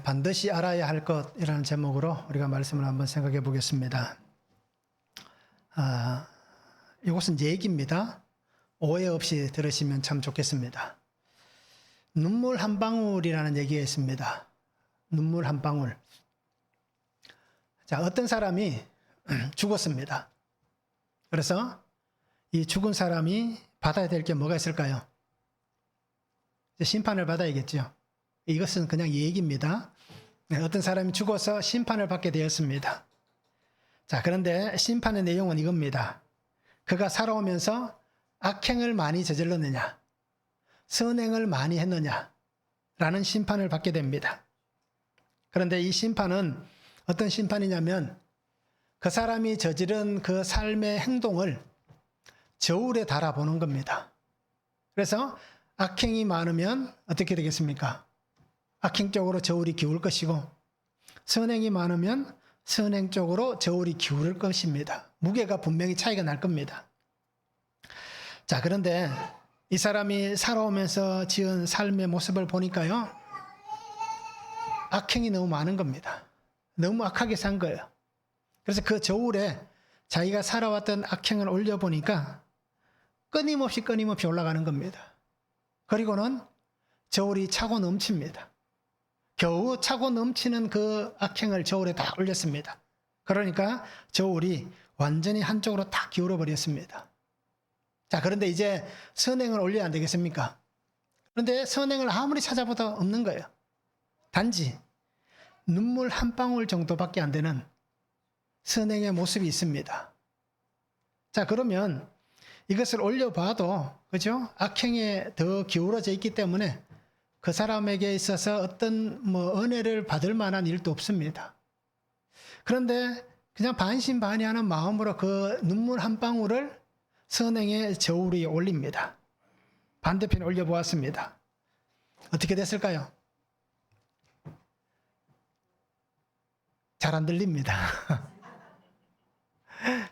반드시 알아야 할 것이라는 제목으로 우리가 말씀을 한번 생각해 보겠습니다. 이것은 얘기입니다. 오해 없이 들으시면 참 좋겠습니다. 눈물 한 방울이라는 얘기가 있습니다. 눈물 한 방울. 자, 어떤 사람이 죽었습니다. 그래서 이 죽은 사람이 받아야 될 게 뭐가 있을까요? 심판을 받아야겠죠. 이것은 그냥 얘기입니다. 어떤 사람이 죽어서 심판을 받게 되었습니다. 자, 그런데 심판의 내용은 이겁니다. 그가 살아오면서 악행을 많이 저질렀느냐, 선행을 많이 했느냐, 라는 심판을 받게 됩니다. 그런데 이 심판은 어떤 심판이냐면 그 사람이 저지른 그 삶의 행동을 저울에 달아보는 겁니다. 그래서 악행이 많으면 어떻게 되겠습니까? 악행 쪽으로 저울이 기울 것이고, 선행이 많으면 선행 쪽으로 저울이 기울을 것입니다. 무게가 분명히 차이가 날 겁니다. 자, 그런데 이 사람이 살아오면서 지은 삶의 모습을 보니까요, 악행이 너무 많은 겁니다. 너무 악하게 산 거예요. 그래서 그 저울에 자기가 살아왔던 악행을 올려보니까 끊임없이 올라가는 겁니다. 그리고는 저울이 차고 넘칩니다. 겨우 차고 넘치는 그 악행을 저울에 다 올렸습니다. 그러니까 저울이 완전히 한쪽으로 딱 기울어 버렸습니다. 자, 그런데 이제 선행을 올려야 안 되겠습니까? 그런데 선행을 아무리 찾아봐도 없는 거예요. 단지 눈물 한 방울 정도밖에 안 되는 선행의 모습이 있습니다. 자, 그러면 이것을 올려봐도, 그죠? 악행에 더 기울어져 있기 때문에 그 사람에게 있어서 어떤 은혜를 받을 만한 일도 없습니다. 그런데 그냥 반신반의하는 마음으로 그 눈물 한 방울을 선행의 저울 위에 올립니다. 반대편에 올려보았습니다. 어떻게 됐을까요? 잘 안 들립니다.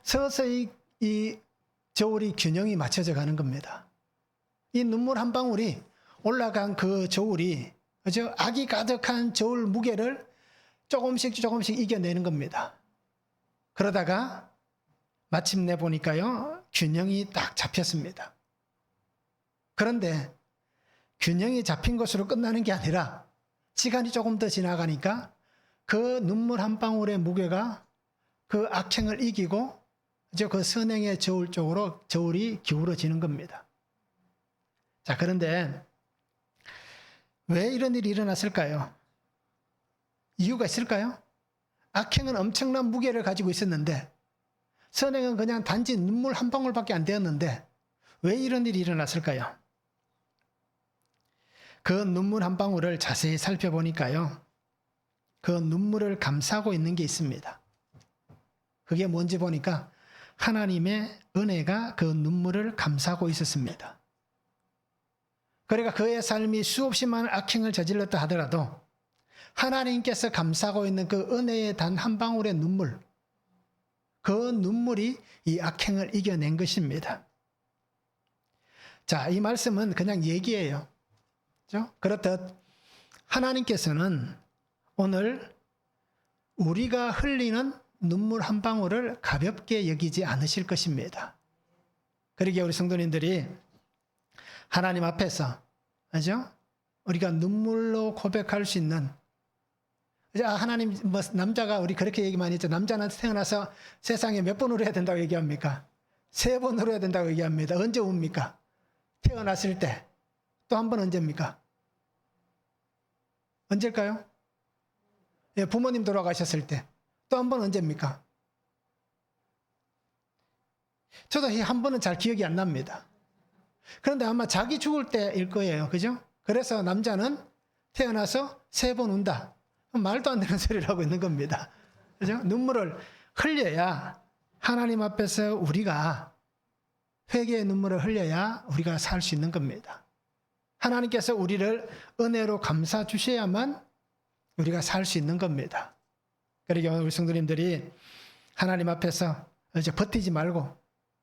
서서히 이 저울이 균형이 맞춰져 가는 겁니다. 이 눈물 한 방울이 올라간 그 저울이, 그죠? 악이 가득한 저울 무게를 조금씩 이겨내는 겁니다. 그러다가 마침내 보니까요, 균형이 딱 잡혔습니다. 그런데 균형이 잡힌 것으로 끝나는 게 아니라 시간이 조금 더 지나가니까 그 눈물 한 방울의 무게가 그 악행을 이기고, 그죠? 그 선행의 저울 쪽으로 저울이 기울어지는 겁니다. 자, 그런데 왜 이런 일이 일어났을까요? 이유가 있을까요? 악행은 엄청난 무게를 가지고 있었는데 선행은 그냥 단지 눈물 한 방울밖에 안 되었는데 왜 이런 일이 일어났을까요? 그 눈물 한 방울을 자세히 살펴보니까요, 그 눈물을 감싸고 있는 게 있습니다. 그게 뭔지 보니까 하나님의 은혜가 그 눈물을 감싸고 있었습니다. 그러니까 그의 삶이 수없이 많은 악행을 저질렀다 하더라도 하나님께서 감싸고 있는 그 은혜의 단 한 방울의 눈물, 그 눈물이 이 악행을 이겨낸 것입니다. 자, 이 말씀은 그냥 얘기예요. 그렇죠? 그렇듯 하나님께서는 오늘 우리가 흘리는 눈물 한 방울을 가볍게 여기지 않으실 것입니다. 그러기에 우리 성도님들이 하나님 앞에서, 그죠? 우리가 눈물로 고백할 수 있는, 하나님, 남자가 우리 그렇게 얘기 많이 했죠. 남자는 태어나서 세상에 몇 번 울어야 된다고 얘기합니까? 3번 울어야 된다고 얘기합니다. 언제 웁니까? 태어났을 때. 또 한 번 언제입니까? 언제일까요? 예, 부모님 돌아가셨을 때. 또 한 번 언제입니까? 저도 한 번은 잘 기억이 안 납니다. 그런데 아마 자기 죽을 때일 거예요. 그죠? 그래서 남자는 태어나서 3번 운다. 말도 안 되는 소리를 하고 있는 겁니다. 그죠? 눈물을 흘려야, 하나님 앞에서 우리가 회개의 눈물을 흘려야 우리가 살 수 있는 겁니다. 하나님께서 우리를 은혜로 감싸 주셔야만 우리가 살 수 있는 겁니다. 그러니까 우리 성도님들이 하나님 앞에서 이제 버티지 말고,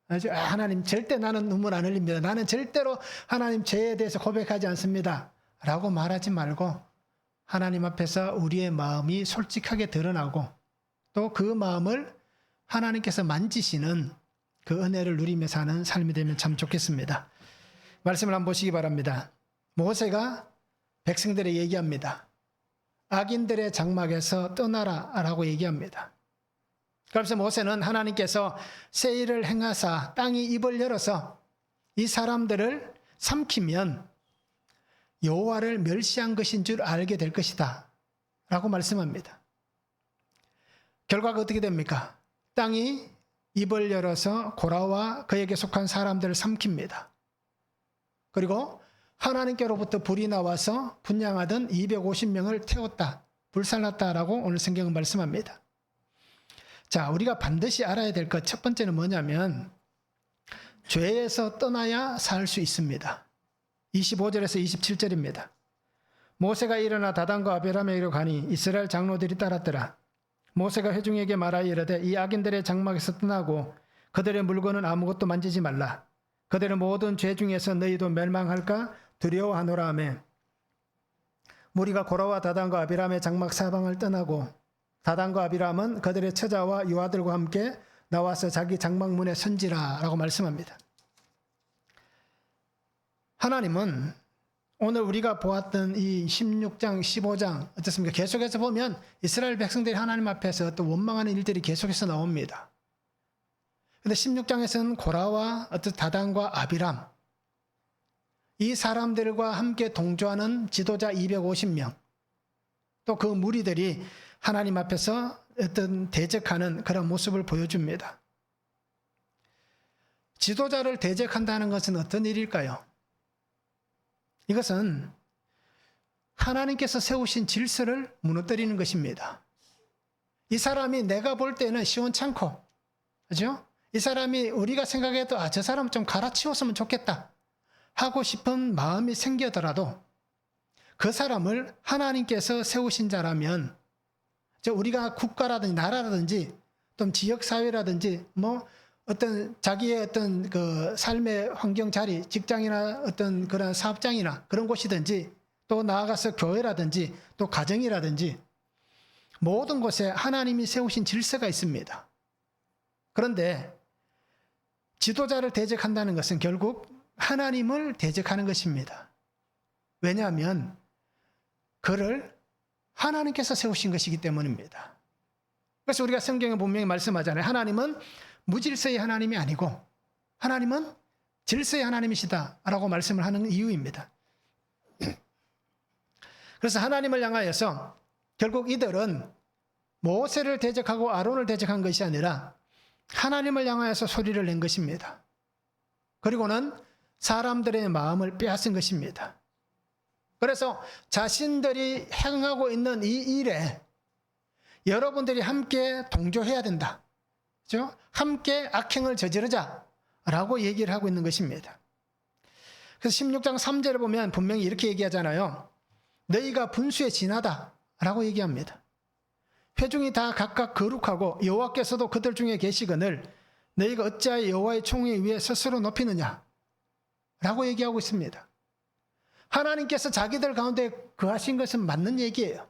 하나님 절대 나는 눈물 안 흘립니다. 나는 절대로 하나님 죄에 대해서 고백하지 않습니다. 라고 말하지 말고 하나님 앞에서 우리의 마음이 솔직하게 드러나고 또 그 마음을 하나님께서 만지시는 그 은혜를 누리며 사는 삶이 되면 참 좋겠습니다. 말씀을 한번 보시기 바랍니다. 모세가 백성들에게 얘기합니다. 악인들의 장막에서 떠나라 라고 얘기합니다. 그래서 모세는 하나님께서 세일을 행하사 땅이 입을 열어서 이 사람들을 삼키면 여호와를 멸시한 것인 줄 알게 될 것이다 라고 말씀합니다. 결과가 어떻게 됩니까? 땅이 입을 열어서 고라와 그에게 속한 사람들을 삼킵니다. 그리고 하나님께로부터 불이 나와서 분향하던 250명을 태웠다, 불살랐다라고 오늘 성경은 말씀합니다. 자, 우리가 반드시 알아야 될 것 첫 번째는 뭐냐면 죄에서 떠나야 살 수 있습니다. 25절에서 27절입니다. 모세가 일어나 다단과 아베라메로 가니 이스라엘 장로들이 따랐더라. 모세가 회중에게 말하여 이르되 이 악인들의 장막에서 떠나고 그들의 물건은 아무것도 만지지 말라. 그들의 모든 죄 중에서 너희도 멸망할까 두려워하노라 하며 무리가 고라와 다단과 아비람의 장막 사방을 떠나고 다단과 아비람은 그들의 처자와 유아들과 함께 나와서 자기 장막 문에 선지라 라고 말씀합니다. 하나님은 오늘 우리가 보았던 이 16장, 15장 어떻습니까? 계속해서 보면 이스라엘 백성들이 하나님 앞에서 또 원망하는 일들이 계속해서 나옵니다. 그런데 16장에서는 고라와 어떤 다단과 아비람 이 사람들과 함께 동조하는 지도자 250명 또 그 무리들이 하나님 앞에서 어떤 대적하는 그런 모습을 보여줍니다. 지도자를 대적한다는 것은 어떤 일일까요? 이것은 하나님께서 세우신 질서를 무너뜨리는 것입니다. 이 사람이 내가 볼 때는 시원찮고, 그죠? 이 사람이 우리가 생각해도 저 사람 좀 갈아치웠으면 좋겠다 하고 싶은 마음이 생기더라도 그 사람을 하나님께서 세우신 자라면 우리가 국가라든지 나라라든지 또 지역사회라든지 어떤 자기의 어떤 그 삶의 환경 자리, 직장이나 어떤 그런 사업장이나 그런 곳이든지 또 나아가서 교회라든지 또 가정이라든지 모든 곳에 하나님이 세우신 질서가 있습니다. 그런데 지도자를 대적한다는 것은 결국 하나님을 대적하는 것입니다. 왜냐하면 그를 하나님께서 세우신 것이기 때문입니다. 그래서 우리가 성경에 분명히 말씀하잖아요. 하나님은 무질서의 하나님이 아니고 하나님은 질서의 하나님이시다 라고 말씀을 하는 이유입니다. 그래서 하나님을 향하여서 결국 이들은 모세를 대적하고 아론을 대적한 것이 아니라 하나님을 향하여서 소리를 낸 것입니다. 그리고는 사람들의 마음을 빼앗은 것입니다. 그래서 자신들이 행하고 있는 이 일에 여러분들이 함께 동조해야 된다. 그렇죠? 함께 악행을 저지르자 라고 얘기를 하고 있는 것입니다. 그래서 16장 3절을 보면 분명히 이렇게 얘기하잖아요. 너희가 분수에 지나다 라고 얘기합니다. 회중이 다 각각 거룩하고 여호와께서도 그들 중에 계시거늘 너희가 어찌하여 여호와의 총회 위에 스스로 높이느냐 라고 얘기하고 있습니다. 하나님께서 자기들 가운데 거하신 것은 맞는 얘기예요.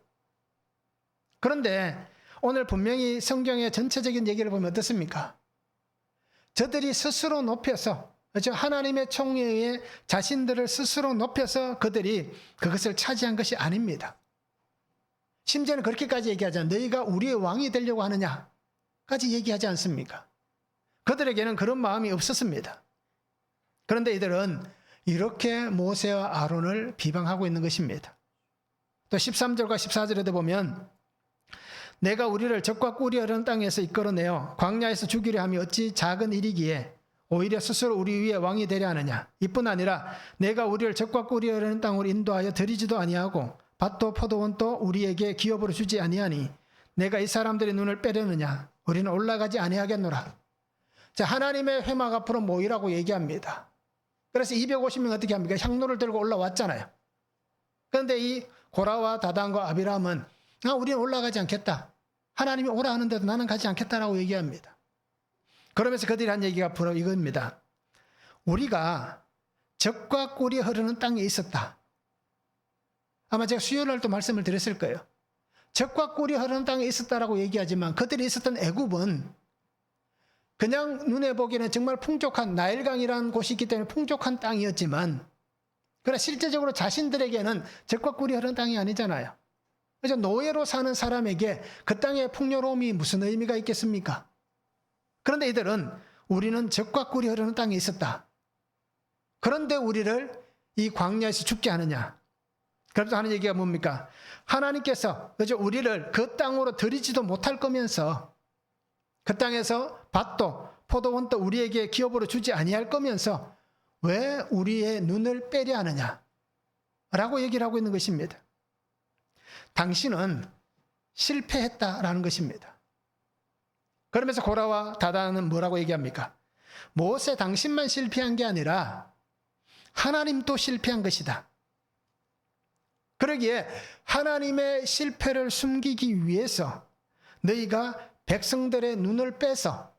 그런데 오늘 분명히 성경의 전체적인 얘기를 보면 어떻습니까? 저들이 스스로 높여서 하나님의 총회에 자신들을 스스로 높여서 그들이 그것을 차지한 것이 아닙니다. 심지어는 그렇게까지 얘기하잖아요. 너희가 우리의 왕이 되려고 하느냐까지 얘기하지 않습니까? 그들에게는 그런 마음이 없었습니다. 그런데 이들은 이렇게 모세와 아론을 비방하고 있는 것입니다. 또 13절과 14절에도 보면 내가 우리를 적과 꿀이 흐르는 땅에서 이끌어내어 광야에서 죽이려 함이 어찌 작은 일이기에 오히려 스스로 우리 위에 왕이 되려 하느냐. 이뿐 아니라 내가 우리를 적과 꿀이 흐르는 땅으로 인도하여 들이지도 아니하고 밭도 포도원도 우리에게 기업으로 주지 아니하니 내가 이 사람들의 눈을 빼려느냐. 우리는 올라가지 아니하겠노라. 자, 하나님의 회막 앞으로 모이라고 얘기합니다. 그래서 250명 어떻게 합니까? 향로를 들고 올라왔잖아요. 그런데 이 고라와 다단과 아비람은 우리는 올라가지 않겠다. 하나님이 오라 하는데도 나는 가지 않겠다라고 얘기합니다. 그러면서 그들이 한 얘기가 바로 이겁니다. 우리가 적과 꿀이 흐르는 땅에 있었다. 아마 제가 수요일 또 말씀을 드렸을 거예요. 젖과 꿀이 흐르는 땅에 있었다라고 얘기하지만 그들이 있었던 애굽은 그냥 눈에 보기에는 정말 풍족한 나일강이라는 곳이 있기 때문에 풍족한 땅이었지만 그러나 실제적으로 자신들에게는 젖과 꿀이 흐르는 땅이 아니잖아요. 그래서 노예로 사는 사람에게 그 땅의 풍요로움이 무슨 의미가 있겠습니까? 그런데 이들은 우리는 젖과 꿀이 흐르는 땅에 있었다. 그런데 우리를 이 광야에서 죽게 하느냐? 그래서 하는 얘기가 뭡니까? 하나님께서 그저 우리를 그 땅으로 들이지도 못할 거면서 그 땅에서 밭도 포도원도 우리에게 기업으로 주지 아니할 거면서 왜 우리의 눈을 빼려 하느냐? 라고 얘기를 하고 있는 것입니다. 당신은 실패했다라는 것입니다. 그러면서 고라와 다단은 뭐라고 얘기합니까? 모세 당신만 실패한 게 아니라 하나님도 실패한 것이다. 그러기에 하나님의 실패를 숨기기 위해서 너희가 백성들의 눈을 빼서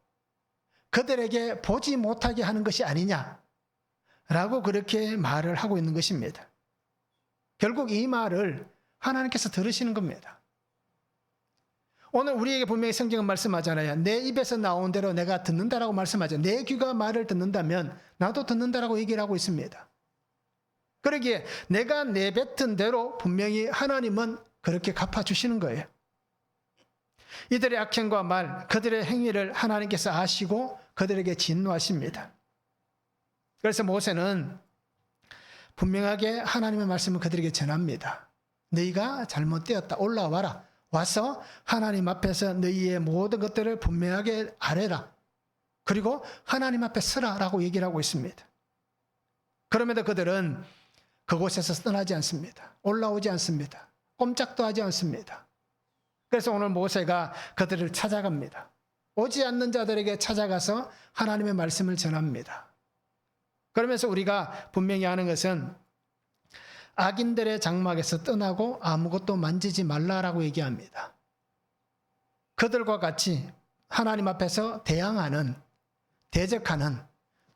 그들에게 보지 못하게 하는 것이 아니냐라고 그렇게 말을 하고 있는 것입니다. 결국 이 말을 하나님께서 들으시는 겁니다. 오늘 우리에게 분명히 성경은 말씀하잖아요. 내 입에서 나온 대로 내가 듣는다라고 말씀하죠. 내 귀가 말을 듣는다면 나도 듣는다라고 얘기를 하고 있습니다. 그러기에 내가 내뱉은 대로 분명히 하나님은 그렇게 갚아주시는 거예요. 이들의 악행과 말, 그들의 행위를 하나님께서 아시고 그들에게 진노하십니다. 그래서 모세는 분명하게 하나님의 말씀을 그들에게 전합니다. 너희가 잘못되었다. 올라와라. 와서 하나님 앞에서 너희의 모든 것들을 분명하게 아뢰라. 그리고 하나님 앞에 서라라고 얘기를 하고 있습니다. 그럼에도 그들은 그곳에서 떠나지 않습니다. 올라오지 않습니다. 꼼짝도 하지 않습니다. 그래서 오늘 모세가 그들을 찾아갑니다. 오지 않는 자들에게 찾아가서 하나님의 말씀을 전합니다. 그러면서 우리가 분명히 아는 것은 악인들의 장막에서 떠나고 아무것도 만지지 말라라고 얘기합니다. 그들과 같이 하나님 앞에서 대항하는, 대적하는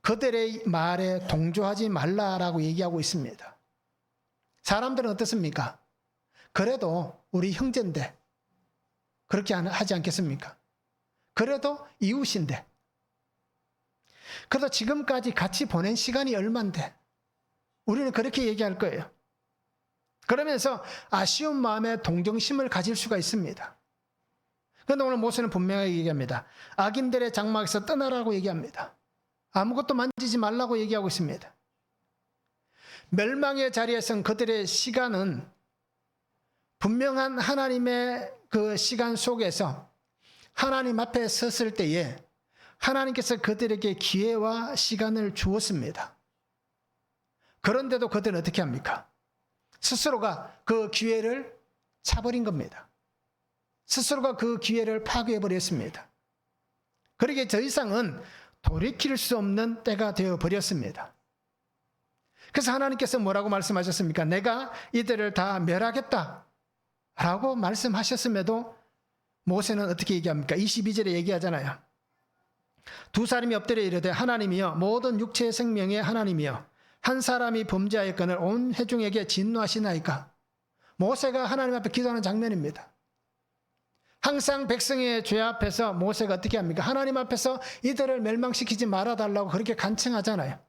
그들의 말에 동조하지 말라라고 얘기하고 있습니다. 사람들은 어떻습니까? 그래도 우리 형제인데 그렇게 하지 않겠습니까? 그래도 이웃인데 그래도 지금까지 같이 보낸 시간이 얼만데 우리는 그렇게 얘기할 거예요. 그러면서 아쉬운 마음에 동정심을 가질 수가 있습니다. 그런데 오늘 모세는 분명하게 얘기합니다. 악인들의 장막에서 떠나라고 얘기합니다. 아무것도 만지지 말라고 얘기하고 있습니다. 멸망의 자리에선 그들의 시간은 분명한 하나님의 그 시간 속에서 하나님 앞에 섰을 때에 하나님께서 그들에게 기회와 시간을 주었습니다. 그런데도 그들은 어떻게 합니까? 스스로가 그 기회를 차버린 겁니다. 스스로가 그 기회를 파괴해버렸습니다. 그러기에 더 이상은 돌이킬 수 없는 때가 되어버렸습니다. 그래서 하나님께서 뭐라고 말씀하셨습니까? 내가 이들을 다 멸하겠다 라고 말씀하셨음에도 모세는 어떻게 얘기합니까? 22절에 얘기하잖아요. 두 사람이 엎드려 이르되 하나님이여 모든 육체의 생명의 하나님이여 한 사람이 범죄하였거늘 온 회중에게 진노하시나이까. 모세가 하나님 앞에 기도하는 장면입니다. 항상 백성의 죄 앞에서 모세가 어떻게 합니까? 하나님 앞에서 이들을 멸망시키지 말아달라고 그렇게 간청하잖아요.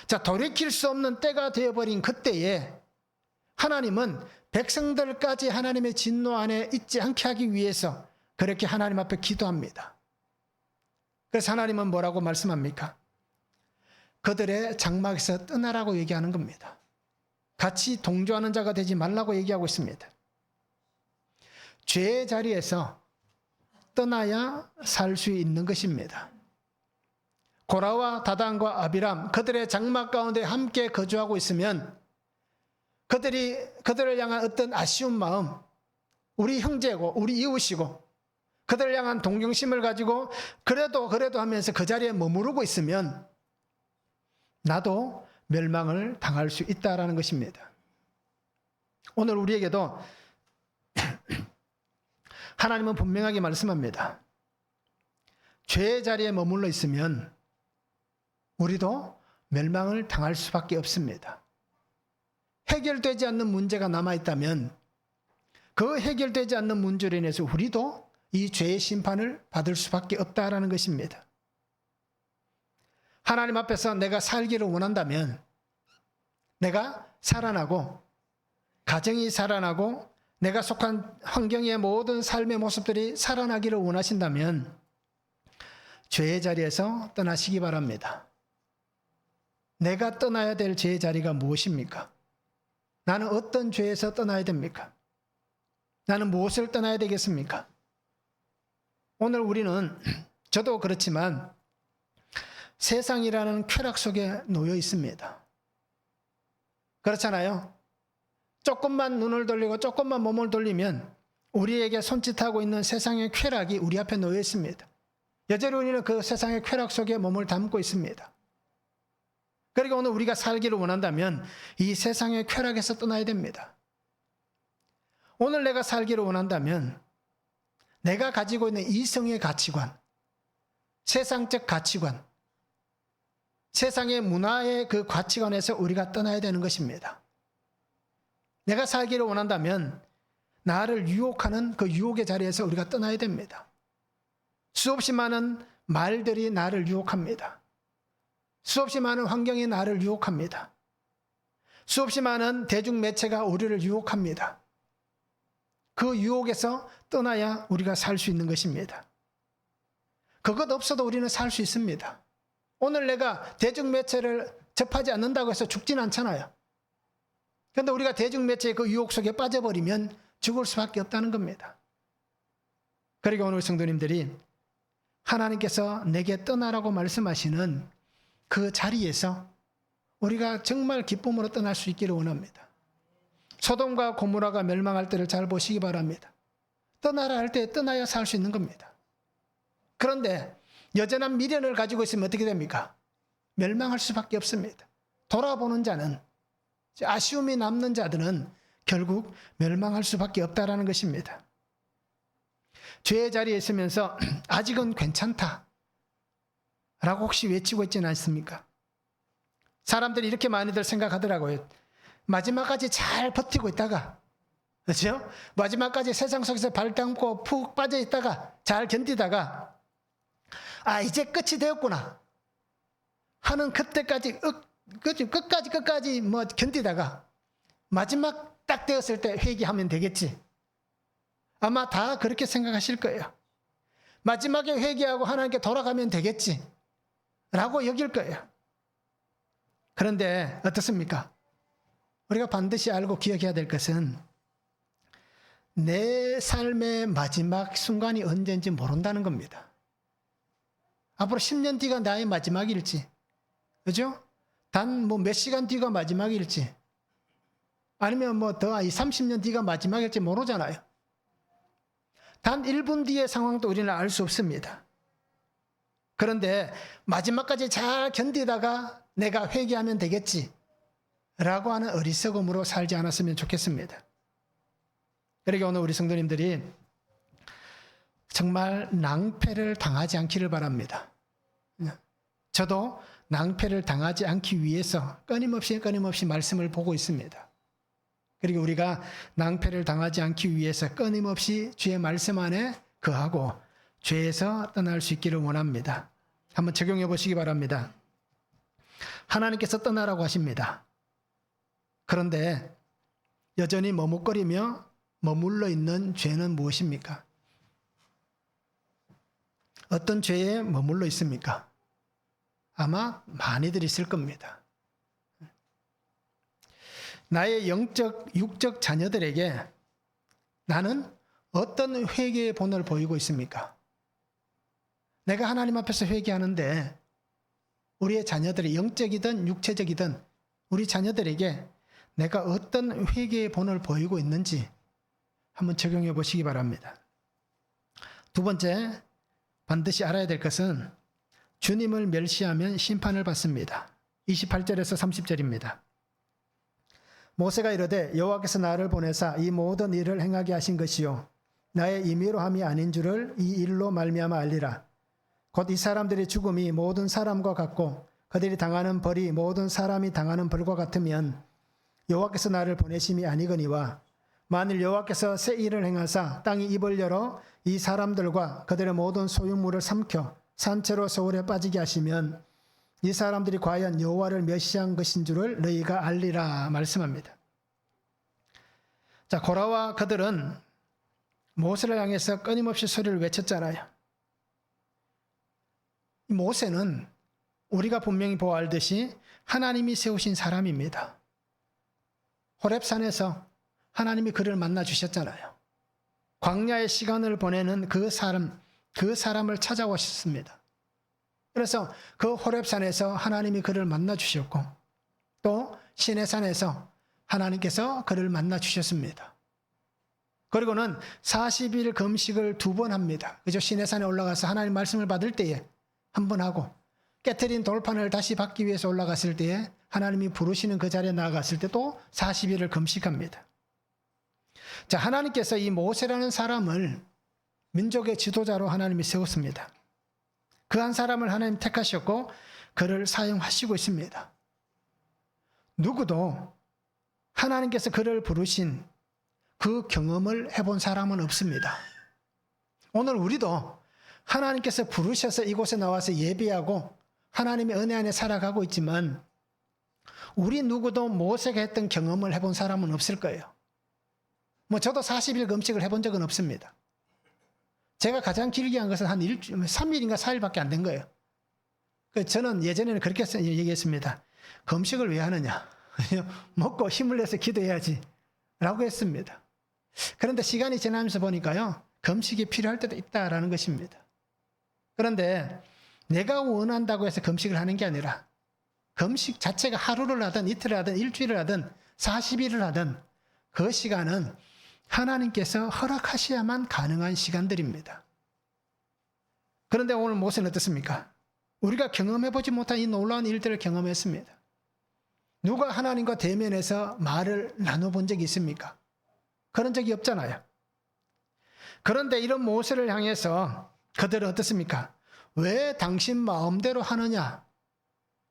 자, 돌이킬 수 없는 때가 되어버린 그때에 하나님은 백성들까지 하나님의 진노 안에 있지 않게 하기 위해서 그렇게 하나님 앞에 기도합니다. 그래서 하나님은 뭐라고 말씀합니까? 그들의 장막에서 떠나라고 얘기하는 겁니다. 같이 동조하는 자가 되지 말라고 얘기하고 있습니다. 죄의 자리에서 떠나야 살 수 있는 것입니다. 고라와 다단과 아비람 그들의 장막 가운데 함께 거주하고 있으면 그들을 향한 어떤 아쉬운 마음, 우리 형제고 우리 이웃이고 그들을 향한 동정심을 가지고 그래도 하면서 그 자리에 머무르고 있으면 나도 멸망을 당할 수 있다라는 것입니다. 오늘 우리에게도 하나님은 분명하게 말씀합니다. 죄의 자리에 머물러 있으면 우리도 멸망을 당할 수밖에 없습니다. 해결되지 않는 문제가 남아있다면 그 해결되지 않는 문제로 인해서 우리도 이 죄의 심판을 받을 수밖에 없다라는 것입니다. 하나님 앞에서 내가 살기를 원한다면, 내가 살아나고 가정이 살아나고 내가 속한 환경의 모든 삶의 모습들이 살아나기를 원하신다면 죄의 자리에서 떠나시기 바랍니다. 내가 떠나야 될 죄의 자리가 무엇입니까? 나는 어떤 죄에서 떠나야 됩니까? 나는 무엇을 떠나야 되겠습니까? 오늘 우리는, 저도 그렇지만 세상이라는 쾌락 속에 놓여 있습니다. 그렇잖아요? 조금만 눈을 돌리고 조금만 몸을 돌리면 우리에게 손짓하고 있는 세상의 쾌락이 우리 앞에 놓여 있습니다. 여전히 우리는 그 세상의 쾌락 속에 몸을 담고 있습니다. 그리고 오늘 우리가 살기를 원한다면 이 세상의 쾌락에서 떠나야 됩니다. 오늘 내가 살기를 원한다면 내가 가지고 있는 이성의 가치관, 세상적 가치관, 세상의 문화의 그 가치관에서 우리가 떠나야 되는 것입니다. 내가 살기를 원한다면 나를 유혹하는 그 유혹의 자리에서 우리가 떠나야 됩니다. 수없이 많은 말들이 나를 유혹합니다. 수없이 많은 환경이 나를 유혹합니다. 수없이 많은 대중매체가 우리를 유혹합니다. 그 유혹에서 떠나야 우리가 살 수 있는 것입니다. 그것 없어도 우리는 살 수 있습니다. 오늘 내가 대중매체를 접하지 않는다고 해서 죽진 않잖아요. 그런데 우리가 대중매체의 그 유혹 속에 빠져버리면 죽을 수밖에 없다는 겁니다. 그리고 오늘 성도님들이 하나님께서 내게 떠나라고 말씀하시는 그 자리에서 우리가 정말 기쁨으로 떠날 수 있기를 원합니다. 소돔과 고모라가 멸망할 때를 잘 보시기 바랍니다. 떠나라 할 때 떠나야 살 수 있는 겁니다. 그런데 여전한 미련을 가지고 있으면 어떻게 됩니까? 멸망할 수밖에 없습니다. 돌아보는 자는, 아쉬움이 남는 자들은 결국 멸망할 수밖에 없다라는 것입니다. 죄의 자리에 있으면서 아직은 괜찮다 라고 혹시 외치고 있지는 않습니까? 사람들이 이렇게 많이들 생각하더라고요. 마지막까지 잘 버티고 있다가, 그렇죠? 마지막까지 세상 속에서 발 담고 푹 빠져 있다가 잘 견디다가 이제 끝이 되었구나 하는 그때까지 끝까지 뭐 견디다가 마지막 딱 되었을 때 회개하면 되겠지. 아마 다 그렇게 생각하실 거예요. 마지막에 회개하고 하나님께 돌아가면 되겠지 라고 여길 거예요. 그런데 어떻습니까? 우리가 반드시 알고 기억해야 될 것은 내 삶의 마지막 순간이 언제인지 모른다는 겁니다. 앞으로 10년 뒤가 나의 마지막일지, 그죠? 단 뭐 몇 시간 뒤가 마지막일지, 아니면 뭐 더 30년 뒤가 마지막일지 모르잖아요. 단 1분 뒤의 상황도 우리는 알 수 없습니다. 그런데 마지막까지 잘 견디다가 내가 회개하면 되겠지 라고 하는 어리석음으로 살지 않았으면 좋겠습니다. 그러니까 오늘 우리 성도님들이 정말 낭패를 당하지 않기를 바랍니다. 저도 낭패를 당하지 않기 위해서 끊임없이 말씀을 보고 있습니다. 그리고 우리가 낭패를 당하지 않기 위해서 끊임없이 주의 말씀 안에 거하고 죄에서 떠날 수 있기를 원합니다. 한번 적용해 보시기 바랍니다. 하나님께서 떠나라고 하십니다. 그런데 여전히 머뭇거리며 머물러 있는 죄는 무엇입니까? 어떤 죄에 머물러 있습니까? 아마 많이들 있을 겁니다. 나의 영적, 육적 자녀들에게 나는 어떤 회개의 본을 보이고 있습니까? 내가 하나님 앞에서 회개하는데 우리의 자녀들이 영적이든 육체적이든 우리 자녀들에게 내가 어떤 회개의 본을 보이고 있는지 한번 적용해 보시기 바랍니다. 두 번째, 반드시 알아야 될 것은 주님을 멸시하면 심판을 받습니다. 28절에서 30절입니다. 모세가 이르되 여호와께서 나를 보내사 이 모든 일을 행하게 하신 것이요 나의 임의로 함이 아닌 줄을 이 일로 말미암아 알리라. 곧 이 사람들의 죽음이 모든 사람과 같고 그들이 당하는 벌이 모든 사람이 당하는 벌과 같으면 여호와께서 나를 보내심이 아니거니와 만일 여호와께서 새 일을 행하사 땅이 입을 열어 이 사람들과 그들의 모든 소유물을 삼켜 산채로 서울에 빠지게 하시면 이 사람들이 과연 여호와를 멸시한 것인 줄을 너희가 알리라 말씀합니다. 자, 고라와 그들은 모세를 향해서 끊임없이 소리를 외쳤잖아요. 모세는 우리가 분명히 보아 알듯이 하나님이 세우신 사람입니다. 호렙산에서 하나님이 그를 만나 주셨잖아요. 광야의 시간을 보내는 그 사람을 찾아오셨습니다. 그래서 그 호렙산에서 하나님이 그를 만나 주셨고 또 시내산에서 하나님께서 그를 만나 주셨습니다. 그리고는 40일 금식을 2번 합니다. 그죠? 시내산에 올라가서 하나님 말씀을 받을 때에 한 번 하고 깨트린 돌판을 다시 받기 위해서 올라갔을 때에 하나님이 부르시는 그 자리에 나아갔을 때 또 40일을 금식합니다. 자, 하나님께서 이 모세라는 사람을 민족의 지도자로 하나님이 세웠습니다. 그 한 사람을 하나님 택하셨고 그를 사용하시고 있습니다. 누구도 하나님께서 그를 부르신 그 경험을 해본 사람은 없습니다. 오늘 우리도 하나님께서 부르셔서 이곳에 나와서 예배하고 하나님의 은혜 안에 살아가고 있지만 우리 누구도 모세가 했던 경험을 해본 사람은 없을 거예요. 저도 40일 금식을 해본 적은 없습니다. 제가 가장 길게 한 것은 한 3일인가 4일밖에 안 된 거예요. 저는 예전에는 그렇게 얘기했습니다. 금식을 왜 하느냐? 먹고 힘을 내서 기도해야지 라고 했습니다. 그런데 시간이 지나면서 보니까요, 금식이 필요할 때도 있다라는 것입니다. 그런데 내가 원한다고 해서 금식을 하는 게 아니라 금식 자체가 하루를 하든 이틀을 하든 일주일을 하든 40일을 하든 그 시간은 하나님께서 허락하셔야만 가능한 시간들입니다. 그런데 오늘 모세는 어떻습니까? 우리가 경험해보지 못한 이 놀라운 일들을 경험했습니다. 누가 하나님과 대면해서 말을 나눠본 적이 있습니까? 그런 적이 없잖아요. 그런데 이런 모세를 향해서 그들은 어떻습니까? 왜 당신 마음대로 하느냐?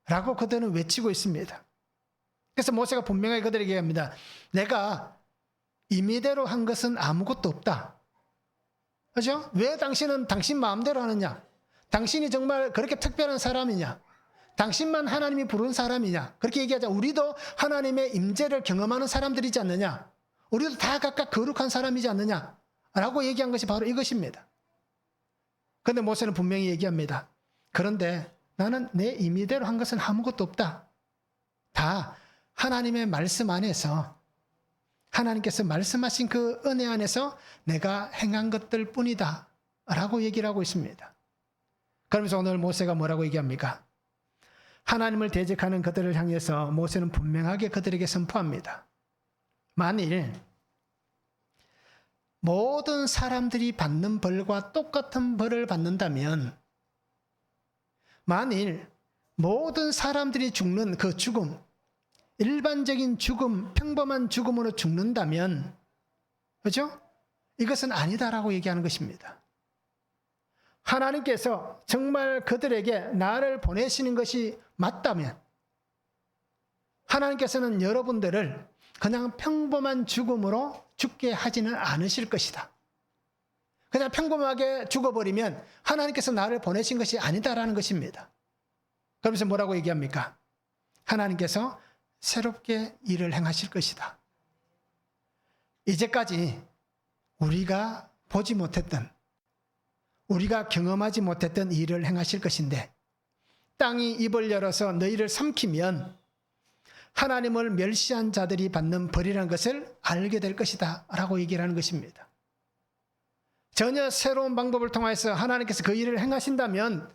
라고 그들은 외치고 있습니다. 그래서 모세가 분명하게 그들에게 얘기합니다. 내가 임의대로 한 것은 아무것도 없다. 그렇죠? 왜 당신은 당신 마음대로 하느냐? 당신이 정말 그렇게 특별한 사람이냐? 당신만 하나님이 부른 사람이냐? 그렇게 얘기하자. 우리도 하나님의 임재를 경험하는 사람들이지 않느냐? 우리도 다 각각 거룩한 사람이지 않느냐? 라고 얘기한 것이 바로 이것입니다. 그런데 모세는 분명히 얘기합니다. 그런데 나는 내 임의대로 한 것은 아무것도 없다. 다 하나님의 말씀 안에서 하나님께서 말씀하신 그 은혜 안에서 내가 행한 것들 뿐이다 라고 얘기를 하고 있습니다. 그러면서 오늘 모세가 뭐라고 얘기합니까? 하나님을 대적하는 그들을 향해서 모세는 분명하게 그들에게 선포합니다. 만일 모든 사람들이 받는 벌과 똑같은 벌을 받는다면, 만일 모든 사람들이 죽는 그 죽음, 일반적인 죽음, 평범한 죽음으로 죽는다면, 그렇죠? 이것은 아니다라고 얘기하는 것입니다. 하나님께서 정말 그들에게 나를 보내시는 것이 맞다면 하나님께서는 여러분들을 그냥 평범한 죽음으로 죽게 하지는 않으실 것이다. 그냥 평범하게 죽어버리면 하나님께서 나를 보내신 것이 아니다라는 것입니다. 그러면서 뭐라고 얘기합니까? 하나님께서 새롭게 일을 행하실 것이다. 이제까지 우리가 보지 못했던, 우리가 경험하지 못했던 일을 행하실 것인데 땅이 입을 열어서 너희를 삼키면 하나님을 멸시한 자들이 받는 벌이라는 것을 알게 될 것이다 라고 얘기를 하는 것입니다. 전혀 새로운 방법을 통해서 하나님께서 그 일을 행하신다면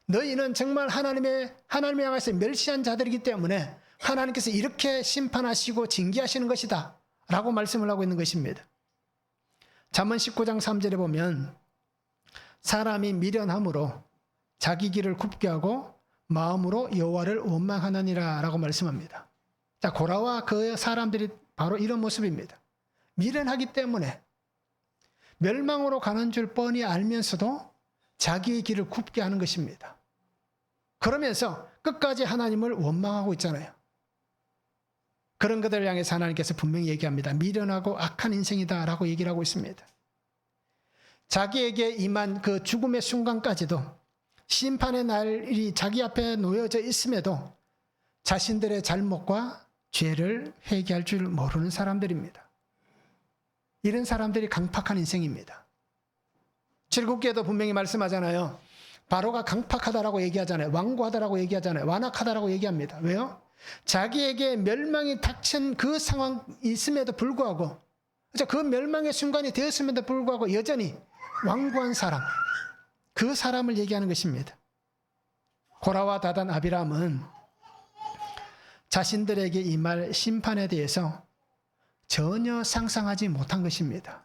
너희는 정말 하나님을 향해서 멸시한 자들이기 때문에 하나님께서 이렇게 심판하시고 징계하시는 것이다 라고 말씀을 하고 있는 것입니다. 잠언 19장 3절에 보면 사람이 미련함으로 자기 길을 굽게 하고 마음으로 여호와를 원망하느니라 라고 말씀합니다. 자, 고라와 그 사람들이 바로 이런 모습입니다. 미련하기 때문에 멸망으로 가는 줄 뻔히 알면서도 자기의 길을 굽게 하는 것입니다. 그러면서 끝까지 하나님을 원망하고 있잖아요. 그런 것들을 향해서 하나님께서 분명히 얘기합니다. 미련하고 악한 인생이다라고 얘기를 하고 있습니다. 자기에게 임한 그 죽음의 순간까지도 심판의 날이 자기 앞에 놓여져 있음에도 자신들의 잘못과 죄를 회개할 줄 모르는 사람들입니다. 이런 사람들이 강팍한 인생입니다. 출애굽기에도 분명히 말씀하잖아요. 바로가 강팍하다라고 얘기하잖아요. 완고하다라고 얘기하잖아요. 완악하다라고 얘기합니다. 왜요? 자기에게 멸망이 닥친 그 상황이 있음에도 불구하고, 그 멸망의 순간이 되었음에도 불구하고 여전히 완고한 사람, 그 사람을 얘기하는 것입니다. 고라와 다단 아비람은 자신들에게 임할 심판에 대해서 전혀 상상하지 못한 것입니다.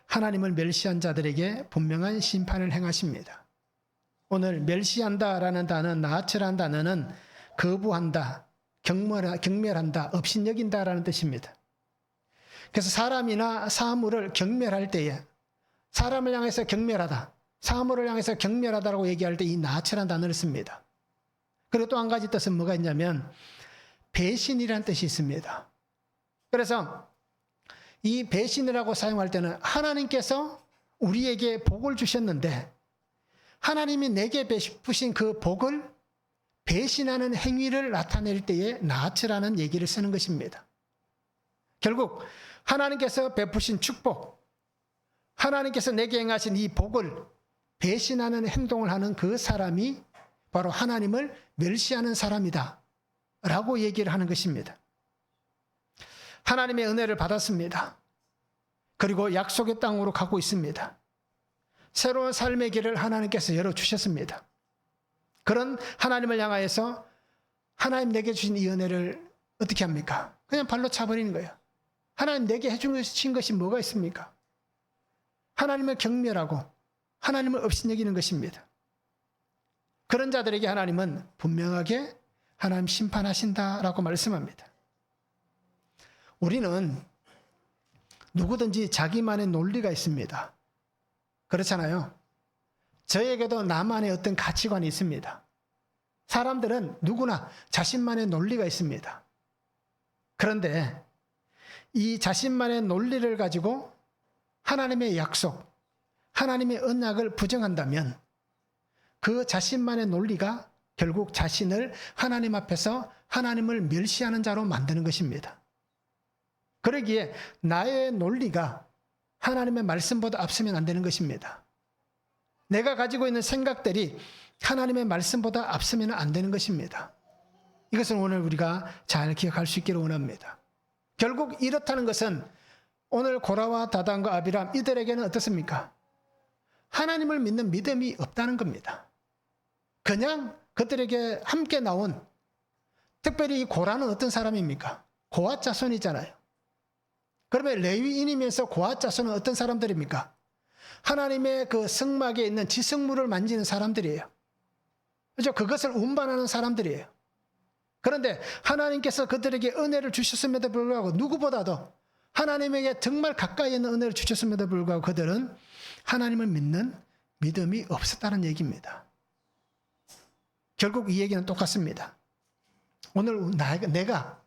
하나님을 멸시한 자들에게 분명한 심판을 행하십니다. 오늘 멸시한다라는 단어, 나아치라는 단어는 거부한다, 경멸한다, 업신여긴다라는 뜻입니다. 그래서 사람이나 사물을 경멸할 때에 사람을 향해서 경멸하다, 사물을 향해서 경멸하다라고 얘기할 때 이 나아치라는 단어를 씁니다. 그리고 또 한 가지 뜻은 뭐가 있냐면 배신이라는 뜻이 있습니다. 그래서 이 배신이라고 사용할 때는 하나님께서 우리에게 복을 주셨는데 하나님이 내게 베푸신 그 복을 배신하는 행위를 나타낼 때에 나아치라는 얘기를 쓰는 것입니다. 결국 하나님께서 베푸신 축복, 하나님께서 내게 행하신 이 복을 배신하는 행동을 하는 그 사람이 바로 하나님을 멸시하는 사람이다 라고 얘기를 하는 것입니다. 하나님의 은혜를 받았습니다. 그리고 약속의 땅으로 가고 있습니다. 새로운 삶의 길을 하나님께서 열어주셨습니다. 그런 하나님을 향하여서 하나님 내게 주신 이 은혜를 어떻게 합니까? 그냥 발로 차버리는 거예요. 하나님 내게 해주신 것이 뭐가 있습니까? 하나님을 경멸하고 하나님을 업신여기는 것입니다. 그런 자들에게 하나님은 분명하게 하나님 심판하신다라고 말씀합니다. 우리는 누구든지 자기만의 논리가 있습니다. 그렇잖아요. 저에게도 나만의 어떤 가치관이 있습니다. 사람들은 누구나 자신만의 논리가 있습니다. 그런데 이 자신만의 논리를 가지고 하나님의 약속, 하나님의 언약을 부정한다면 그 자신만의 논리가 결국 자신을 하나님 앞에서 하나님을 멸시하는 자로 만드는 것입니다. 그러기에 나의 논리가 하나님의 말씀보다 앞서면 안 되는 것입니다. 내가 가지고 있는 생각들이 하나님의 말씀보다 앞서면 안 되는 것입니다. 이것을 오늘 우리가 잘 기억할 수 있기를 원합니다. 결국 이렇다는 것은 오늘 고라와 다단과 아비람 이들에게는 어떻습니까? 하나님을 믿는 믿음이 없다는 겁니다. 그냥 그들에게 함께 나온, 특별히 이 고라는 어떤 사람입니까? 고앗 자손이잖아요. 그러면 레위인이면서 고앗 자손은 어떤 사람들입니까? 하나님의 그 성막에 있는 지성물을 만지는 사람들이에요. 그렇죠? 그것을 운반하는 사람들이에요. 그런데 하나님께서 그들에게 은혜를 주셨음에도 불구하고 누구보다도 하나님에게 정말 가까이 있는 은혜를 주셨음에도 불구하고 그들은 하나님을 믿는 믿음이 없었다는 얘기입니다. 결국 이 얘기는 똑같습니다. 오늘 내가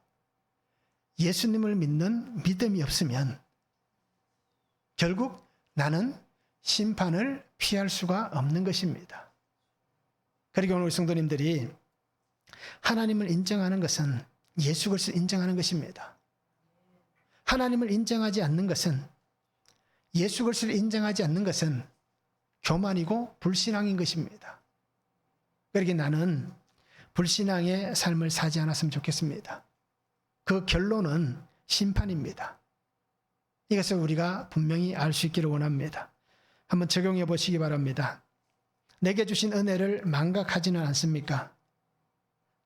예수님을 믿는 믿음이 없으면 결국 나는 심판을 피할 수가 없는 것입니다. 그리고 오늘 성도님들이 하나님을 인정하는 것은 예수 그리스도를 인정하는 것입니다. 하나님을 인정하지 않는 것은, 예수 그리스도를 인정하지 않는 것은 교만이고 불신앙인 것입니다. 그러기에 나는 불신앙의 삶을 사지 않았으면 좋겠습니다. 그 결론은 심판입니다. 이것을 우리가 분명히 알 수 있기를 원합니다. 한번 적용해 보시기 바랍니다. 내게 주신 은혜를 망각하지는 않습니까?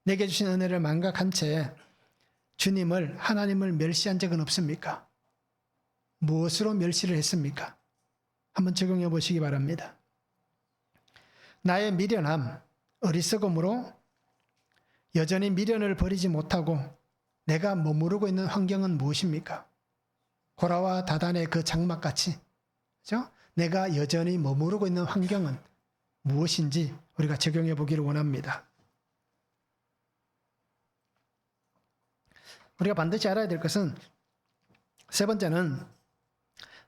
내게 주신 은혜를 망각한 채 주님을, 하나님을 멸시한 적은 없습니까? 무엇으로 멸시를 했습니까? 한번 적용해 보시기 바랍니다. 나의 미련함, 어리석음으로 여전히 미련을 버리지 못하고 내가 머무르고 있는 환경은 무엇입니까? 고라와 다단의 그 장막같이, 그렇죠? 내가 여전히 머무르고 있는 환경은 무엇인지 우리가 적용해 보기를 원합니다. 우리가 반드시 알아야 될 것은 세 번째는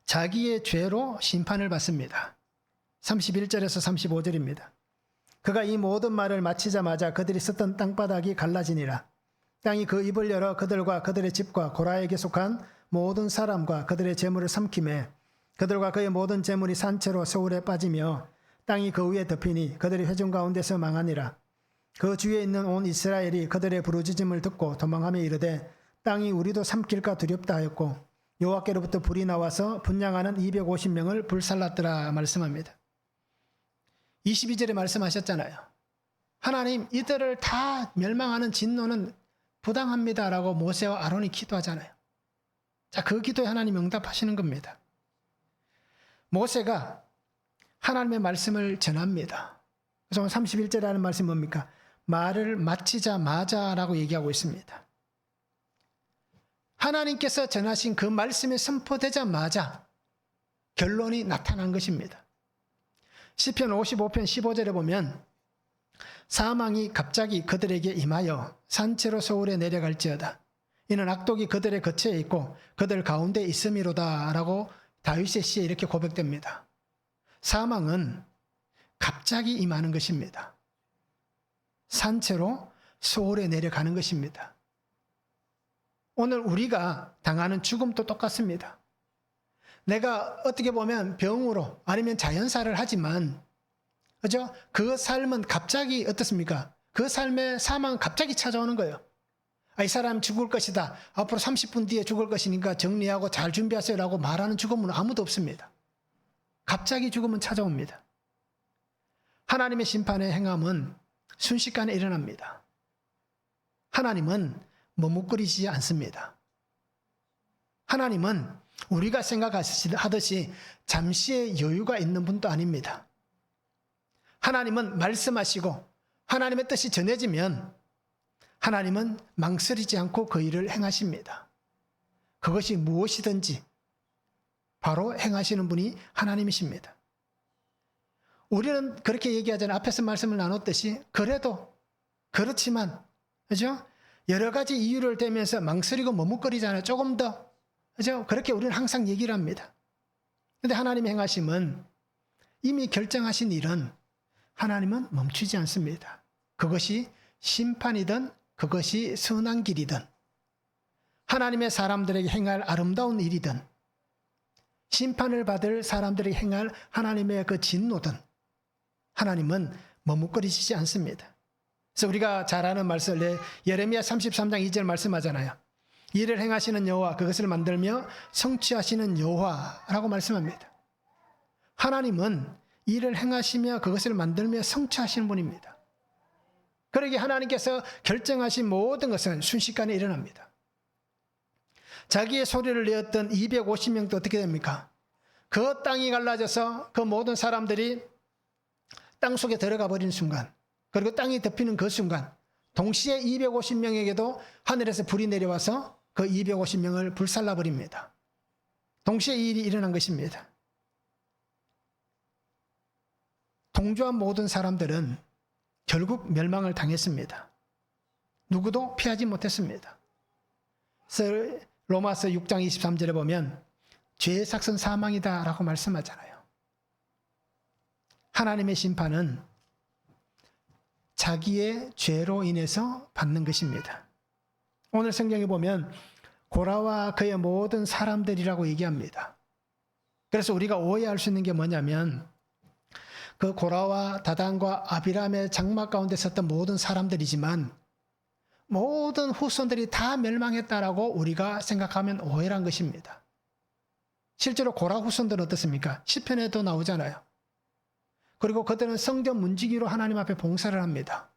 자기의 죄로 심판을 받습니다. 31절에서 35절입니다. 그가 이 모든 말을 마치자마자 그들이 썼던 땅바닥이 갈라지니라. 땅이 그 입을 열어 그들과 그들의 집과 고라에게 속한 모든 사람과 그들의 재물을 삼키매 그들과 그의 모든 재물이 산채로 소울에 빠지며 땅이 그 위에 덮이니 그들이 회중 가운데서 망하니라. 그 주위에 있는 온 이스라엘이 그들의 부르짖음을 듣고 도망하며 이르되 땅이 우리도 삼킬까 두렵다 하였고 여호와께로부터 불이 나와서 분향하는 250명을 불살랐더라 말씀합니다. 22절에 말씀하셨잖아요. 하나님 이들을 다 멸망하는 진노는 부당합니다라고 모세와 아론이 기도하잖아요. 자, 그 기도에 하나님 응답하시는 겁니다. 모세가 하나님의 말씀을 전합니다. 그래서 31절에 하는 말씀이 뭡니까? 말을 마치자마자라고 얘기하고 있습니다. 하나님께서 전하신 그 말씀이 선포되자마자 결론이 나타난 것입니다. 시편 55편 15절에 보면 사망이 갑자기 그들에게 임하여 산채로 소울에 내려갈지어다. 이는 악독이 그들의 거처에 있고 그들 가운데 있음이로다 라고 다윗의 시에 이렇게 고백됩니다. 사망은 갑자기 임하는 것입니다. 산채로 소울에 내려가는 것입니다. 오늘 우리가 당하는 죽음도 똑같습니다. 내가 어떻게 보면 병으로 아니면 자연사를 하지만 그죠? 그 삶은 갑자기 어떻습니까? 그 삶의 사망은 갑자기 찾아오는 거예요. 이 사람 죽을 것이다. 앞으로 30분 뒤에 죽을 것이니까 정리하고 잘 준비하세요라고 말하는 죽음은 아무도 없습니다. 갑자기 죽음은 찾아옵니다. 하나님의 심판의 행함은 순식간에 일어납니다. 하나님은 머뭇거리지 않습니다. 하나님은 우리가 생각하듯이 잠시의 여유가 있는 분도 아닙니다. 하나님은 말씀하시고 하나님의 뜻이 전해지면 하나님은 망설이지 않고 그 일을 행하십니다. 그것이 무엇이든지 바로 행하시는 분이 하나님이십니다. 우리는 그렇게 얘기하잖아요. 앞에서 말씀을 나눴듯이 그래도 그렇지만 그죠? 여러 가지 이유를 대면서 망설이고 머뭇거리잖아요. 조금 더 그죠? 그렇게 우리는 항상 얘기를 합니다. 그런데 하나님의 행하심은 이미 결정하신 일은 하나님은 멈추지 않습니다. 그것이 심판이든 그것이 선한 길이든 하나님의 사람들에게 행할 아름다운 일이든 심판을 받을 사람들에게 행할 하나님의 그 진노든 하나님은 머뭇거리시지 않습니다. 그래서 우리가 잘 아는 말씀 예레미야 33장 2절 말씀하잖아요. 일을 행하시는 여호와 그것을 만들며 성취하시는 여호와라고 말씀합니다. 하나님은 일을 행하시며 그것을 만들며 성취하시는 분입니다. 그러기에 하나님께서 결정하신 모든 것은 순식간에 일어납니다. 자기의 소리를 내었던 250명도 어떻게 됩니까? 그 땅이 갈라져서 그 모든 사람들이 땅 속에 들어가 버리는 순간 그리고 땅이 덮이는 그 순간 동시에 250명에게도 하늘에서 불이 내려와서 그 250명을 불살라 버립니다. 동시에 이 일이 일어난 것입니다. 동조한 모든 사람들은 결국 멸망을 당했습니다. 누구도 피하지 못했습니다. 그래서 로마서 6장 23절에 보면 죄의 삭은 사망이다 라고 말씀하잖아요. 하나님의 심판은 자기의 죄로 인해서 받는 것입니다. 오늘 성경에 보면 고라와 그의 모든 사람들이라고 얘기합니다. 그래서 우리가 오해할 수 있는 게 뭐냐면 그 고라와 다단과 아비람의 장막 가운데 섰던 모든 사람들이지만 모든 후손들이 다 멸망했다라고 우리가 생각하면 오해란 것입니다. 실제로 고라 후손들은 어떻습니까? 시편에도 나오잖아요. 그리고 그들은 성전 문지기로 하나님 앞에 봉사를 합니다.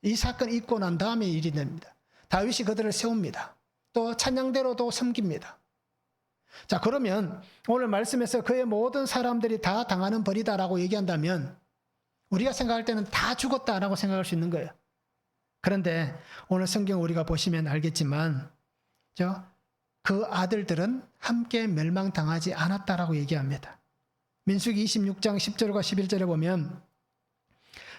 이 사건이 있고 난 다음에 일이 됩니다. 다윗이 그들을 세웁니다. 또 찬양대로도 섬깁니다. 자, 그러면 오늘 말씀에서 그의 모든 사람들이 다 당하는 벌이다라고 얘기한다면 우리가 생각할 때는 다 죽었다라고 생각할 수 있는 거예요. 그런데 오늘 성경 우리가 보시면 알겠지만 그 아들들은 함께 멸망당하지 않았다라고 얘기합니다. 민수기 26장 10절과 11절에 보면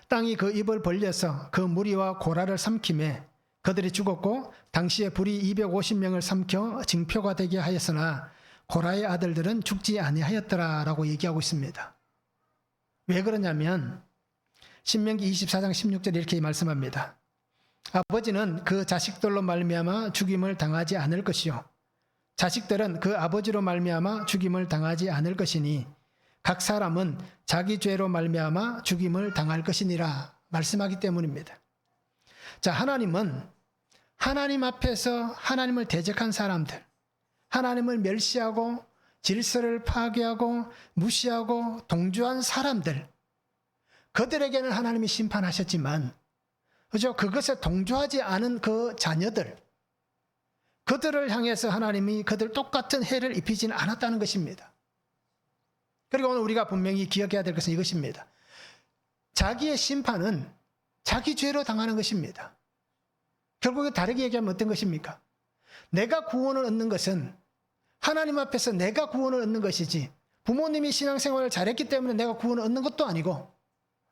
땅이 그 입을 벌려서 그 무리와 고라를 삼키매 그들이 죽었고 당시에 불이 250명을 삼켜 징표가 되게 하였으나 고라의 아들들은 죽지 아니하였더라라고 얘기하고 있습니다. 왜 그러냐면 신명기 24장 16절 이렇게 말씀합니다. 아버지는 그 자식들로 말미암아 죽임을 당하지 않을 것이요 자식들은 그 아버지로 말미암아 죽임을 당하지 않을 것이니 각 사람은 자기 죄로 말미암아 죽임을 당할 것이니라 말씀하기 때문입니다. 자, 하나님은 하나님 앞에서 하나님을 대적한 사람들, 하나님을 멸시하고 질서를 파괴하고 무시하고 동조한 사람들, 그들에게는 하나님이 심판하셨지만 그죠? 그것에 동조하지 않은 그 자녀들, 그들을 향해서 하나님이 그들 똑같은 해를 입히지는 않았다는 것입니다. 그리고 오늘 우리가 분명히 기억해야 될 것은 이것입니다. 자기의 심판은 자기 죄로 당하는 것입니다. 결국에 다르게 얘기하면 어떤 것입니까? 내가 구원을 얻는 것은 하나님 앞에서 내가 구원을 얻는 것이지 부모님이 신앙생활을 잘했기 때문에 내가 구원을 얻는 것도 아니고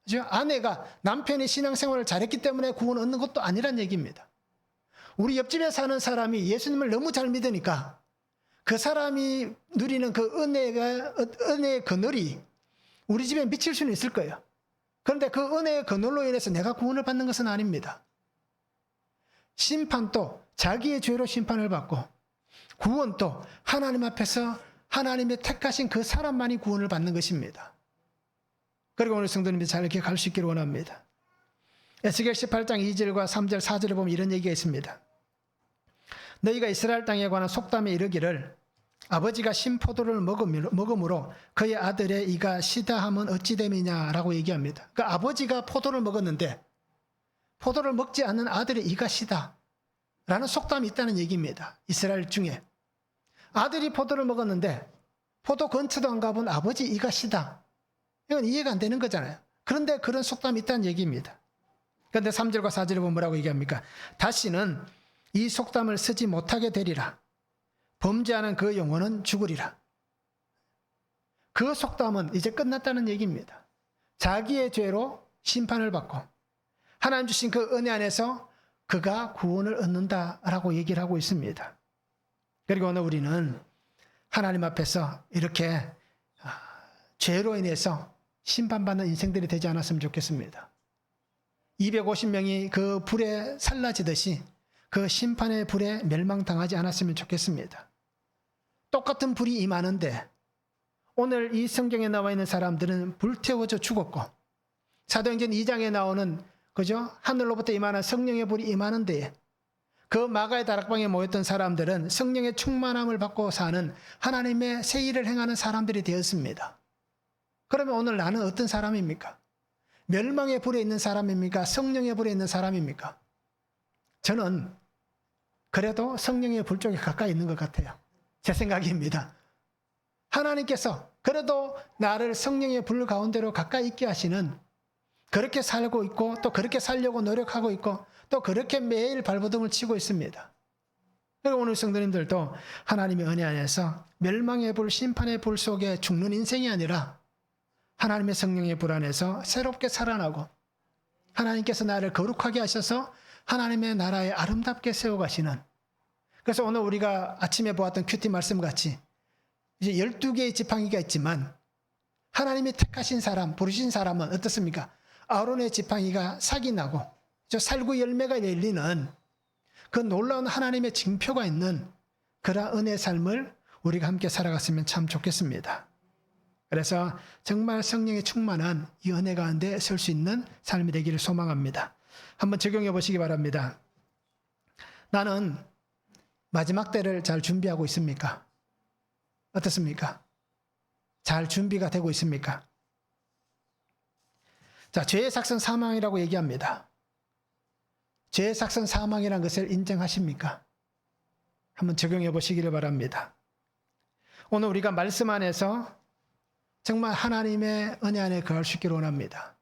그죠? 아내가 남편이 신앙생활을 잘했기 때문에 구원을 얻는 것도 아니란 얘기입니다. 우리 옆집에 사는 사람이 예수님을 너무 잘 믿으니까 그 사람이 누리는 그 은혜의 그늘이 우리 집에 미칠 수는 있을 거예요. 그런데 그 은혜의 그늘로 인해서 내가 구원을 받는 것은 아닙니다. 심판도 자기의 죄로 심판을 받고 구원도 하나님 앞에서 하나님의 택하신 그 사람만이 구원을 받는 것입니다. 그리고 오늘 성도님들 잘 이렇게 갈 수 있기를 원합니다. 에스겔 18장 2절과 3절 4절에 보면 이런 얘기가 있습니다. 너희가 이스라엘 땅에 관한 속담에 이르기를 아버지가 신포도를 먹음으로 그의 아들의 이가 시다 하면 어찌 됨이냐라고 얘기합니다. 그러니까 아버지가 포도를 먹었는데 포도를 먹지 않는 아들의 이가 시다 라는 속담이 있다는 얘기입니다. 이스라엘 중에 아들이 포도를 먹었는데 포도 근처도 안 가본 아버지 이가 시다. 이건 이해가 안 되는 거잖아요. 그런데 그런 속담이 있다는 얘기입니다. 그런데 3절과 4절에 보면 뭐라고 얘기합니까? 다시는 이 속담을 쓰지 못하게 되리라. 범죄하는 그 영혼은 죽으리라. 그 속담은 이제 끝났다는 얘기입니다. 자기의 죄로 심판을 받고 하나님 주신 그 은혜 안에서 그가 구원을 얻는다라고 얘기를 하고 있습니다. 그리고 오늘 우리는 하나님 앞에서 이렇게 죄로 인해서 심판받는 인생들이 되지 않았으면 좋겠습니다. 250명이 그 불에 살라지듯이 그 심판의 불에 멸망당하지 않았으면 좋겠습니다. 똑같은 불이 임하는데 오늘 이 성경에 나와 있는 사람들은 불태워져 죽었고 사도행전 2장에 나오는 그죠? 하늘로부터 임하는 성령의 불이 임하는데 그 마가의 다락방에 모였던 사람들은 성령의 충만함을 받고 사는 하나님의 새 일을 행하는 사람들이 되었습니다. 그러면 오늘 나는 어떤 사람입니까? 멸망의 불에 있는 사람입니까? 성령의 불에 있는 사람입니까? 저는 그래도 성령의 불 쪽에 가까이 있는 것 같아요. 제 생각입니다. 하나님께서 그래도 나를 성령의 불 가운데로 가까이 있게 하시는 그렇게 살고 있고 또 그렇게 살려고 노력하고 있고 또 그렇게 매일 발버둥을 치고 있습니다. 그리고 오늘 성도님들도 하나님의 은혜 안에서 멸망의 불, 심판의 불 속에 죽는 인생이 아니라 하나님의 성령의 불 안에서 새롭게 살아나고 하나님께서 나를 거룩하게 하셔서 하나님의 나라에 아름답게 세워가시는 그래서 오늘 우리가 아침에 보았던 큐티 말씀 같이 이제 12개의 지팡이가 있지만 하나님이 택하신 사람, 부르신 사람은 어떻습니까? 아론의 지팡이가 삭이 나고 저 살구 열매가 열리는 그 놀라운 하나님의 징표가 있는 그런 은혜의 삶을 우리가 함께 살아갔으면 참 좋겠습니다. 그래서 정말 성령의 충만한 이 은혜 가운데 설 수 있는 삶이 되기를 소망합니다. 한번 적용해 보시기 바랍니다. 나는 마지막 때를 잘 준비하고 있습니까? 어떻습니까? 잘 준비가 되고 있습니까? 자, 죄의 삭선 사망이라고 얘기합니다. 죄의 삭선 사망이라는 것을 인정하십니까? 한번 적용해 보시기를 바랍니다. 오늘 우리가 말씀 안에서 정말 하나님의 은혜 안에 거할 수 있기를 원합니다.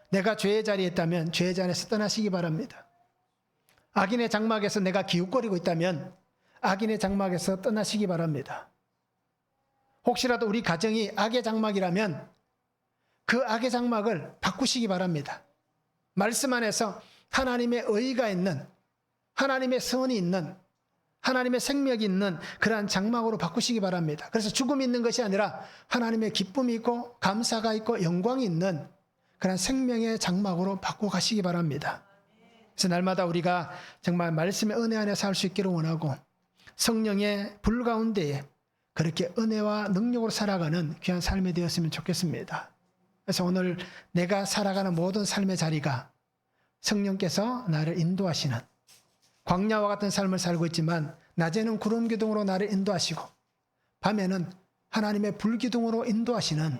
내가 죄의 자리에 있다면 죄의 자리에서 떠나시기 바랍니다. 악인의 장막에서 내가 기웃거리고 있다면 악인의 장막에서 떠나시기 바랍니다. 혹시라도 우리 가정이 악의 장막이라면 그 악의 장막을 바꾸시기 바랍니다. 말씀 안에서 하나님의 의가 있는 하나님의 선이 있는, 하나님의 생명이 있는 그러한 장막으로 바꾸시기 바랍니다. 그래서 죽음이 있는 것이 아니라 하나님의 기쁨이 있고 감사가 있고 영광이 있는 그런 생명의 장막으로 바꾸어 가시기 바랍니다. 그래서 날마다 우리가 정말 말씀의 은혜 안에 살 수 있기를 원하고 성령의 불 가운데에 그렇게 은혜와 능력으로 살아가는 귀한 삶이 되었으면 좋겠습니다. 그래서 오늘 내가 살아가는 모든 삶의 자리가 성령께서 나를 인도하시는, 광야와 같은 삶을 살고 있지만 낮에는 구름 기둥으로 나를 인도하시고 밤에는 하나님의 불 기둥으로 인도하시는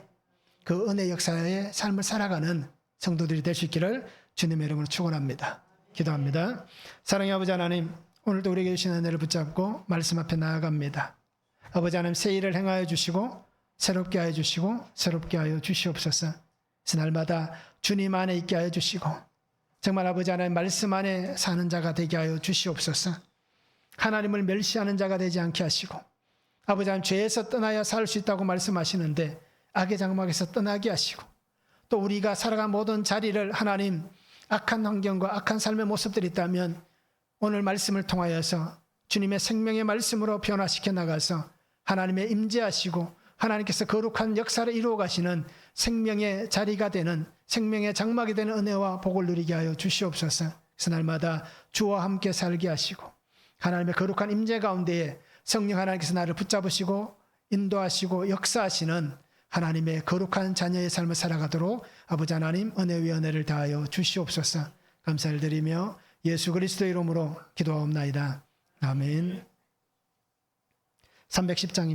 그 은혜 역사의 삶을 살아가는 성도들이 될 수 있기를 주님의 이름으로 축원합니다. 기도합니다. 사랑의 아버지 하나님, 오늘도 우리에게 주신 은혜를 붙잡고 말씀 앞에 나아갑니다. 아버지 하나님, 새 일을 행하여 주시고 새롭게 하여 주시고 새롭게 하여 주시옵소서. 그래서 날마다 주님 안에 있게 하여 주시고 정말 아버지 하나님 말씀 안에 사는 자가 되게 하여 주시옵소서. 하나님을 멸시하는 자가 되지 않게 하시고 아버지 하나님, 죄에서 떠나야 살 수 있다고 말씀하시는데 악의 장막에서 떠나게 하시고 또 우리가 살아간 모든 자리를 하나님 악한 환경과 악한 삶의 모습들이 있다면 오늘 말씀을 통하여서 주님의 생명의 말씀으로 변화시켜 나가서 하나님의 임재하시고 하나님께서 거룩한 역사를 이루어 가시는 생명의 자리가 되는, 생명의 장막이 되는 은혜와 복을 누리게 하여 주시옵소서. 그래서 날마다 주와 함께 살게 하시고 하나님의 거룩한 임재 가운데에 성령 하나님께서 나를 붙잡으시고 인도하시고 역사하시는 하나님의 거룩한 자녀의 삶을 살아가도록 아버지 하나님 은혜 위에 은혜를 다하여 주시옵소서. 감사를 드리며 예수 그리스도의 이름으로 기도하옵나이다. 아멘. 310장